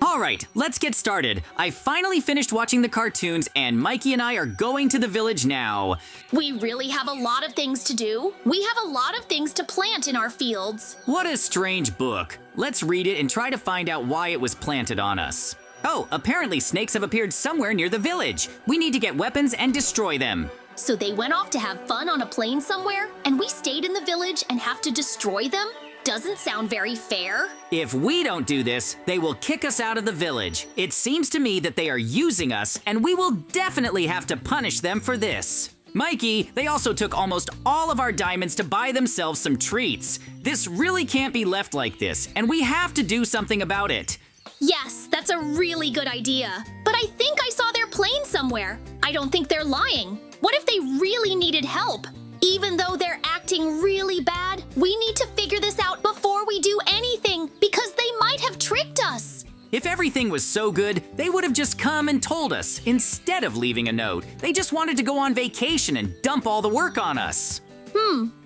Alright, let's get started. I finally finished watching the cartoons and Mikey and I are going to the village now. We really have a lot of things to do. We have a lot of things to plant in our fields. What a strange book. Let's read it and try to find out why it was planted on us. Oh, apparently snakes have appeared somewhere near the village. We need to get weapons and destroy them. So they went off to have fun on a plane somewhere, and we stayed in the village and have to destroy them? Doesn't sound very fair. If we don't do this, they will kick us out of the village. It seems to me that they are using us, and we will definitely have to punish them for this. Mikey, they also took almost all of our diamonds to buy themselves some treats. This really can't be left like this, and we have to do something about it. Yes, that's a really good idea. But I think I saw their plane somewhere. I don't think they're lying. What if they really needed help? Even though they're acting really bad, we need to figure this out before we do anything, because they might have tricked us. If everything was so good, they would have just come and told us, instead of leaving a note. They just wanted to go on vacation and dump all the work on us.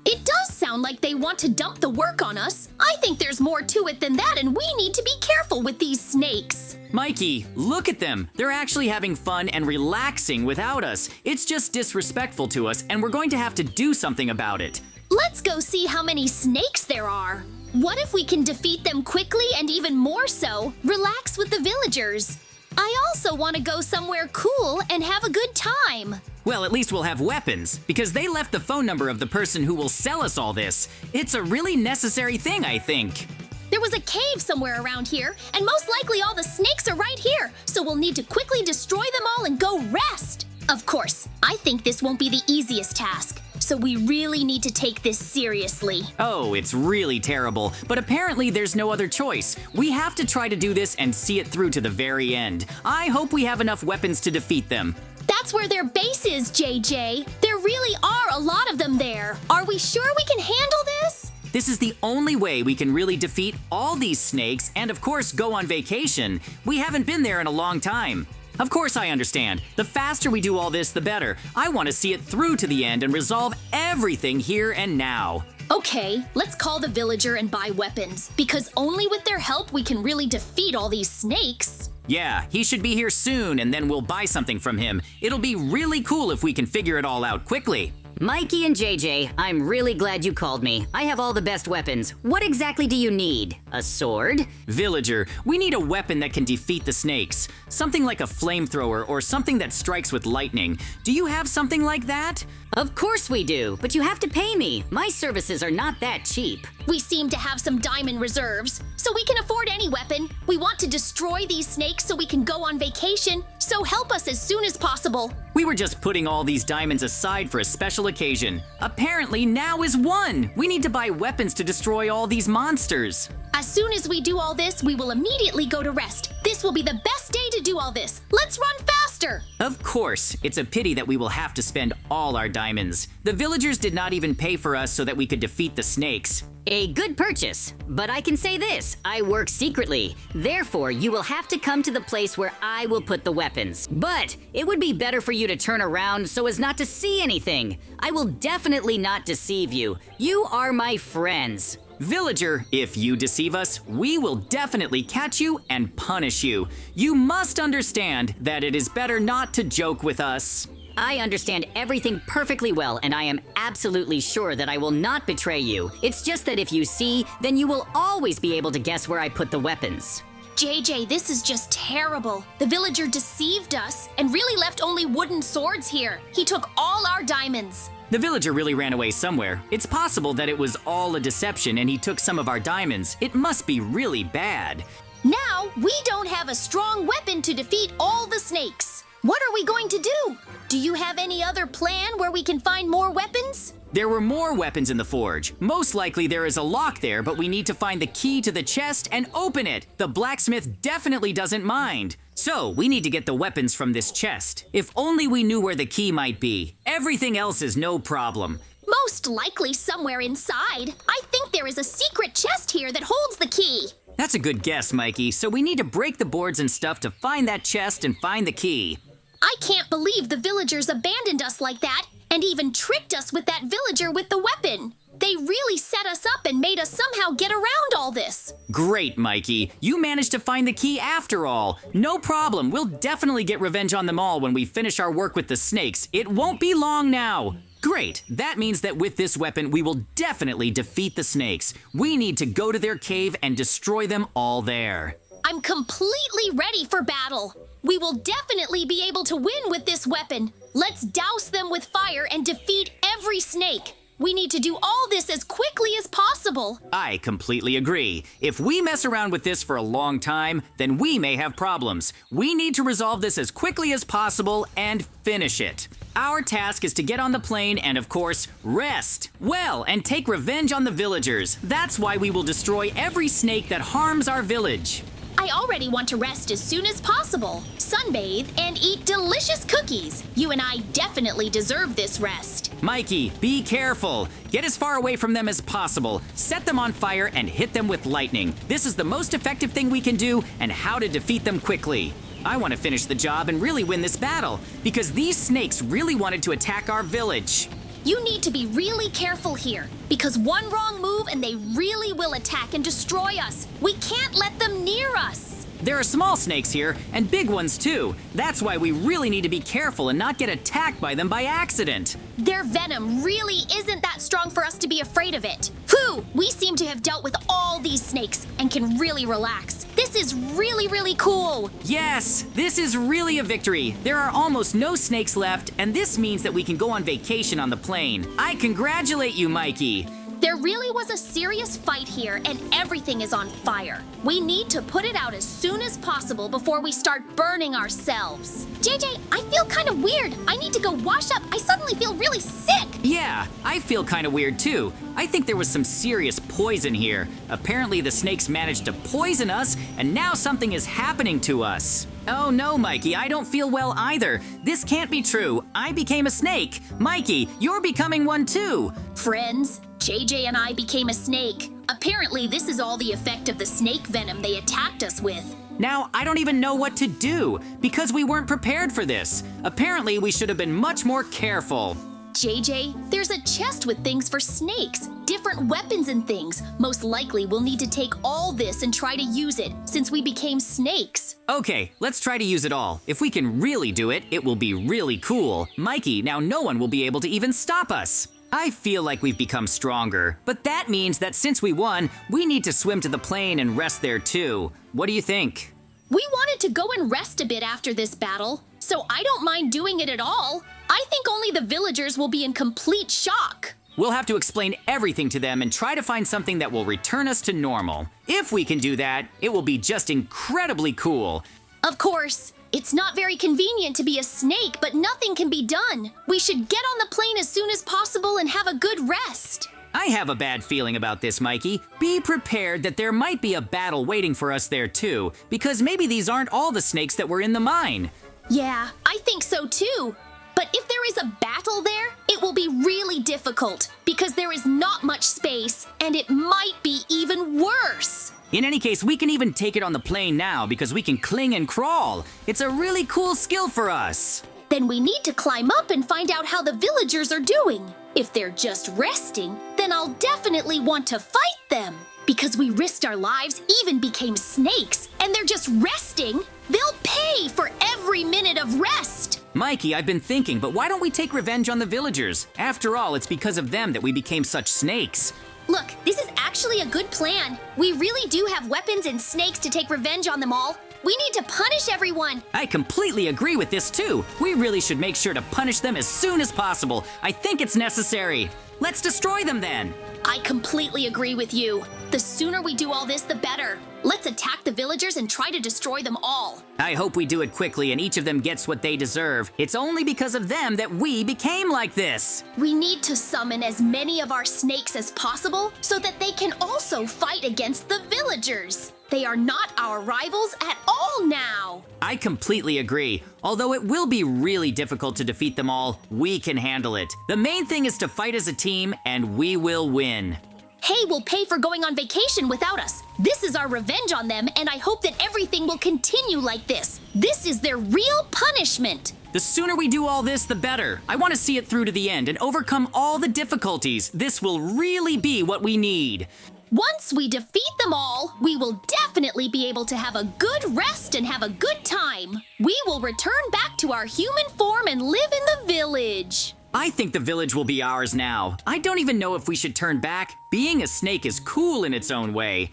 It does sound like they want to dump the work on us. I think there's more to it than that, and we need to be careful with these snakes. Mikey, look at them. They're actually having fun and relaxing without us. It's just disrespectful to us, and we're going to have to do something about it. Let's go see how many snakes there are. What if we can defeat them quickly and even more so, relax with the villagers? I also want to go somewhere cool and have a good time. Well, at least we'll have weapons, because they left the phone number of the person who will sell us all this. It's a really necessary thing, I think. There was a cave somewhere around here, and most likely all the snakes are right here, so we'll need to quickly destroy them all and go rest. Of course, I think this won't be the easiest task, so we really need to take this seriously. Oh, it's really terrible, but apparently there's no other choice. We have to try to do this and see it through to the very end. I hope we have enough weapons to defeat them. That's where their base is, JJ. There really are a lot of them there. Are we sure we can handle this? This is the only way we can really defeat all these snakes and, of course, go on vacation. We haven't been there in a long time. Of course I understand. The faster we do all this, the better. I want to see it through to the end and resolve everything here and now. Okay, let's call the villager and buy weapons, because only with their help we can really defeat all these snakes. Yeah, he should be here soon and then we'll buy something from him. It'll be really cool if we can figure it all out quickly. Mikey and JJ, I'm really glad you called me. I have all the best weapons. What exactly do you need? A sword? Villager, we need a weapon that can defeat the snakes. Something like a flamethrower or something that strikes with lightning. Do you have something like that? Of course we do, but you have to pay me. My services are not that cheap. We seem to have some diamond reserves, so we can afford any weapon. We want to destroy these snakes so we can go on vacation, so help us as soon as possible. We were just putting all these diamonds aside for a special occasion. Apparently now is one. We need to buy weapons to destroy all these monsters. As soon as we do all this, we will immediately go to rest. This will be the best day to do all this. Let's run faster! Of course, it's a pity that we will have to spend all our diamonds. The villagers did not even pay for us so that we could defeat the snakes. A good purchase, but I can say this, I work secretly. Therefore, you will have to come to the place where I will put the weapons. But it would be better for you to turn around so as not to see anything. I will definitely not deceive you. You are my friends. Villager, if you deceive us, we will definitely catch you and punish you. You must understand that it is better not to joke with us. I understand everything perfectly well, and I am absolutely sure that I will not betray you. It's just that if you see, then you will always be able to guess where I put the weapons. JJ, this is just terrible. The villager deceived us and really left only wooden swords here. He took all our diamonds. The villager really ran away somewhere. It's possible that it was all a deception and he took some of our diamonds. It must be really bad. Now, we don't have a strong weapon to defeat all the snakes. What are we going to do? Do you have any other plan where we can find more weapons? There were more weapons in the forge. Most likely there is a lock there, but we need to find the key to the chest and open it. The blacksmith definitely doesn't mind. So, we need to get the weapons from this chest. If only we knew where the key might be. Everything else is no problem. Most likely somewhere inside. I think there is a secret chest here that holds the key. That's a good guess, Mikey. So we need to break the boards and stuff to find that chest and find the key. I can't believe the villagers abandoned us like that and even tricked us with that villager with the weapon. They really set us up and made us somehow get around all this. Great, Mikey. You managed to find the key after all. No problem. We'll definitely get revenge on them all when we finish our work with the snakes. It won't be long now. Great. That means that with this weapon, we will definitely defeat the snakes. We need to go to their cave and destroy them all there. I'm completely ready for battle. We will definitely be able to win with this weapon. Let's douse them with fire and defeat every snake. We need to do all this as quickly as possible. I completely agree. If we mess around with this for a long time, then we may have problems. We need to resolve this as quickly as possible and finish it. Our task is to get on the plane and, of course, rest. Well, and take revenge on the villagers. That's why we will destroy every snake that harms our village. I already want to rest as soon as possible, sunbathe, and eat delicious cookies. You and I definitely deserve this rest. Mikey, be careful. Get as far away from them as possible. Set them on fire and hit them with lightning. This is the most effective thing we can do and how to defeat them quickly. I want to finish the job and really win this battle because these snakes really wanted to attack our village. You need to be really careful here, because one wrong move and they really will attack and destroy us. We can't let them near us. There are small snakes here, and big ones too. That's why we really need to be careful and not get attacked by them by accident. Their venom really isn't that strong for us to be afraid of it. Phew! We seem to have dealt with all these snakes and can really relax. This is really cool. Yes, this is really a victory. There are almost no snakes left, and this means that we can go on vacation on the plane. I congratulate you, Mikey. There really was a serious fight here, and everything is on fire. We need to put it out as soon as possible before we start burning ourselves. JJ, I feel kind of weird. I need to go wash up. I suddenly feel really sick. Yeah, I feel kind of weird too. I think there was some serious poison here. Apparently the snakes managed to poison us, and now something is happening to us. Oh no, Mikey, I don't feel well either. This can't be true. I became a snake. Mikey, you're becoming one too. Friends, JJ and I became a snake. Apparently, this is all the effect of the snake venom they attacked us with. Now, I don't even know what to do because we weren't prepared for this. Apparently, we should have been much more careful. JJ, there's a chest with things for snakes, different weapons and things. Most likely, we'll need to take all this and try to use it since we became snakes. Okay, let's try to use it all. If we can really do it, it will be really cool. Mikey, now no one will be able to even stop us. I feel like we've become stronger, but that means that since we won, we need to swim to the plane and rest there too. What do you think? We wanted to go and rest a bit after this battle, so I don't mind doing it at all. I think only the villagers will be in complete shock. We'll have to explain everything to them and try to find something that will return us to normal. If we can do that, it will be just incredibly cool. Of course, it's not very convenient to be a snake, but nothing can be done. We should get on the plane as soon as possible and have a good rest. I have a bad feeling about this, Mikey. Be prepared that there might be a battle waiting for us there too, because maybe these aren't all the snakes that were in the mine. Yeah, I think so too. But if there is a battle there, it will be really difficult because there is not much space and it might be even worse. In any case, we can even take it on the plane now because we can cling and crawl. It's a really cool skill for us. Then we need to climb up and find out how the villagers are doing. If they're just resting, then I'll definitely want to fight them. Because we risked our lives, even became snakes, and they're just resting, they'll pay for every minute of rest. Mikey, I've been thinking, but why don't we take revenge on the villagers? After all, it's because of them that we became such snakes. Look, this is actually a good plan. We really do have weapons and snakes to take revenge on them all. We need to punish everyone. I completely agree with this too. We really should make sure to punish them as soon as possible. I think it's necessary. Let's destroy them then. I completely agree with you. The sooner we do all this, the better. Let's attack the villagers and try to destroy them all. I hope we do it quickly and each of them gets what they deserve. It's only because of them that we became like this. We need to summon as many of our snakes as possible so that they can also fight against the villagers. They are not our rivals at all now. I completely agree. Although it will be really difficult to defeat them all, we can handle it. The main thing is to fight as a team, and we will win. Hay will pay for going on vacation without us. This is our revenge on them, and I hope that everything will continue like this. This is their real punishment. The sooner we do all this, the better. I want to see it through to the end and overcome all the difficulties. This will really be what we need. Once we defeat them all, we will definitely be able to have a good rest and have a good time. We will return back to our human form and live in the village. I think the village will be ours now. I don't even know if we should turn back. Being a snake is cool in its own way.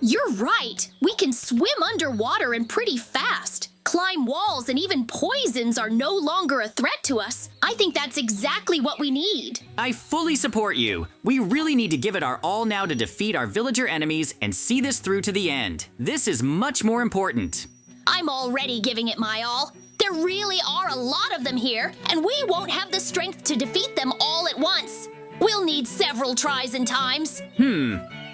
You're right. We can swim underwater and pretty fast. Climb walls and even poisons are no longer a threat to us. I think that's exactly what we need. I fully support you. We really need to give it our all now to defeat our villager enemies and see this through to the end. This is much more important. I'm already giving it my all. There really are a lot of them here, and we won't have the strength to defeat them all at once. We'll need several tries and times.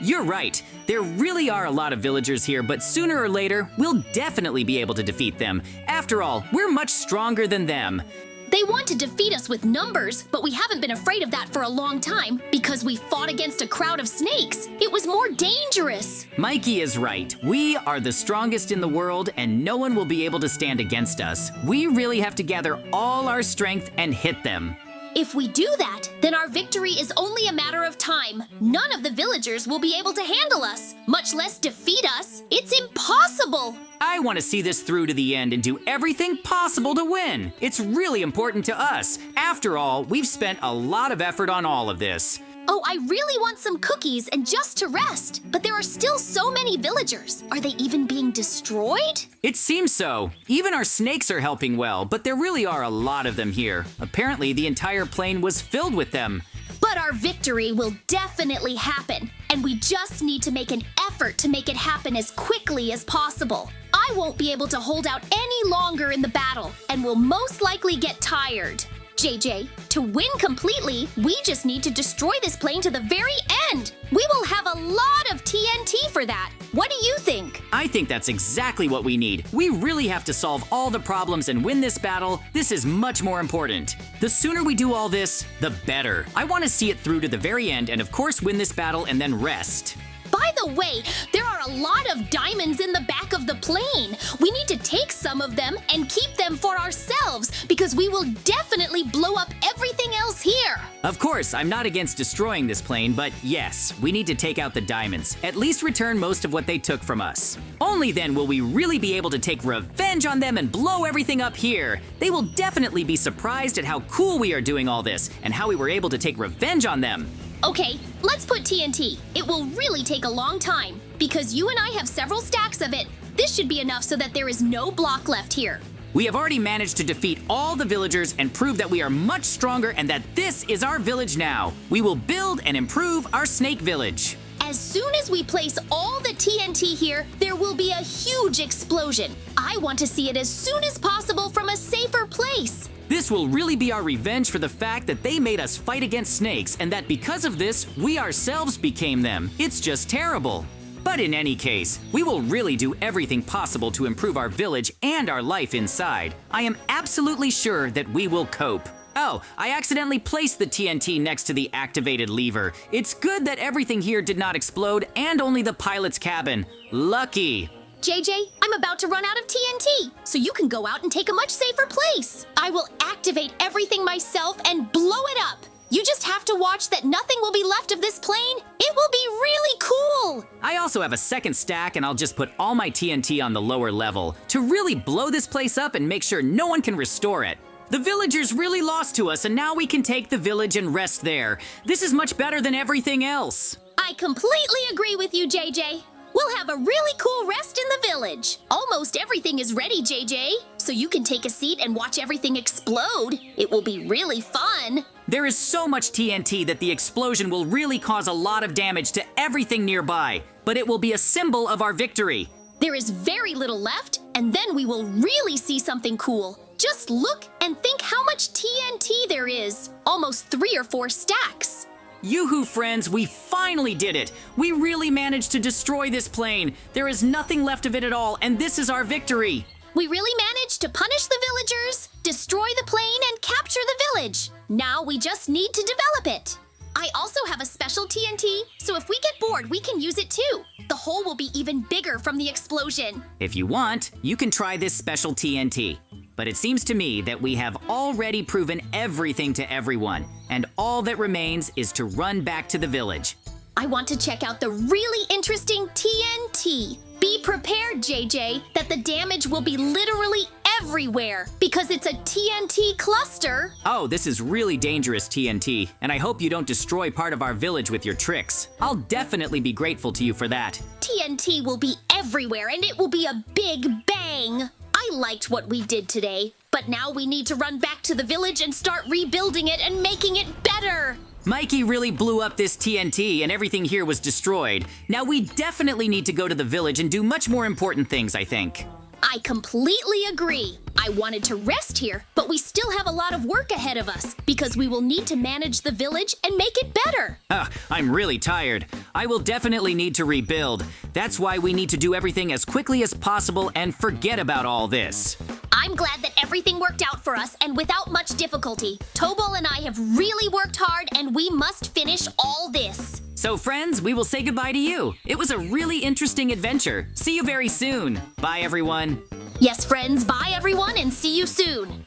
You're right. There really are a lot of villagers here, but sooner or later, we'll definitely be able to defeat them. After all, we're much stronger than them. They want to defeat us with numbers, but we haven't been afraid of that for a long time because we fought against a crowd of snakes. It was more dangerous. Mikey is right. We are the strongest in the world, and no one will be able to stand against us. We really have to gather all our strength and hit them. If we do that, then our victory is only a matter of time. None of the villagers will be able to handle us, much less defeat us. It's impossible. I want to see this through to the end and do everything possible to win. It's really important to us. After all, we've spent a lot of effort on all of this. Oh, I really want some cookies and just to rest. But there are still so many villagers. Are they even being destroyed? It seems so. Even our snakes are helping well, but there really are a lot of them here. Apparently, the entire plain was filled with them. But our victory will definitely happen, and we just need to make an effort to make it happen as quickly as possible. I won't be able to hold out any longer in the battle, and will most likely get tired. JJ, to win completely, we just need to destroy this plane to the very end. We will have a lot of TNT for that. What do you think? I think that's exactly what we need. We really have to solve all the problems and win this battle. This is much more important. The sooner we do all this, the better. I want to see it through to the very end and of course win this battle and then rest. By the way, there are a lot of diamonds in the back of the plane. We need to take some of them and keep them for ourselves because we will definitely blow up everything else here. Of course, I'm not against destroying this plane, but yes, we need to take out the diamonds. At least return most of what they took from us. Only then will we really be able to take revenge on them and blow everything up here. They will definitely be surprised at how cool we are doing all this and how we were able to take revenge on them. Okay, let's put TNT. It will really take a long time. Because you and I have several stacks of it, this should be enough so that there is no block left here. We have already managed to defeat all the villagers and prove that we are much stronger and that this is our village now. We will build and improve our snake village. As soon as we place all the TNT here, there will be a huge explosion. I want to see it as soon as possible from a safer place. This will really be our revenge for the fact that they made us fight against snakes and that because of this, we ourselves became them. It's just terrible. But in any case, we will really do everything possible to improve our village and our life inside. I am absolutely sure that we will cope. Oh, I accidentally placed the TNT next to the activated lever. It's good that everything here did not explode and only the pilot's cabin. Lucky. JJ, I'm about to run out of TNT, so you can go out and take a much safer place. I will activate everything myself and blow it up. You just have to watch that nothing will be left of this plane. It will be really cool. I also have a second stack and I'll just put all my TNT on the lower level to really blow this place up and make sure no one can restore it. The villagers really lost to us and now we can take the village and rest there. This is much better than everything else. I completely agree with you, JJ. We'll have a really cool rest in the village. Almost everything is ready, JJ. So you can take a seat and watch everything explode. It will be really fun. There is so much TNT that the explosion will really cause a lot of damage to everything nearby, but it will be a symbol of our victory. There is very little left, and then we will really see something cool. Just look and think how much TNT there is. Almost 3 or 4 stacks. Yoo-hoo, friends, we finally did it! We really managed to destroy this plane. There is nothing left of it at all, and this is our victory. We really managed to punish the villagers, destroy the plane, and capture the village. Now we just need to develop it. I also have a special TNT, so if we get bored, we can use it too. The hole will be even bigger from the explosion. If you want, you can try this special TNT. But it seems to me that we have already proven everything to everyone, and all that remains is to run back to the village. I want to check out the really interesting TNT. Be prepared, JJ, that the damage will be literally everywhere because it's a TNT cluster. Oh, this is really dangerous TNT, and I hope you don't destroy part of our village with your tricks. I'll definitely be grateful to you for that. TNT will be everywhere and it will be a big bang. I liked what we did today, but now we need to run back to the village and start rebuilding it and making it better. Mikey really blew up this TNT and everything here was destroyed. Now we definitely need to go to the village and do much more important things, I think. I completely agree. I wanted to rest here, but we still have a lot of work ahead of us because we will need to manage the village and make it better. I'm really tired. I will definitely need to rebuild. That's why we need to do everything as quickly as possible and forget about all this. I'm glad that everything worked out for us and without much difficulty. Tobal and I have really worked hard and we must finish all this. So friends, we will say goodbye to you. It was a really interesting adventure. See you very soon. Bye everyone. Yes, friends, bye everyone and see you soon.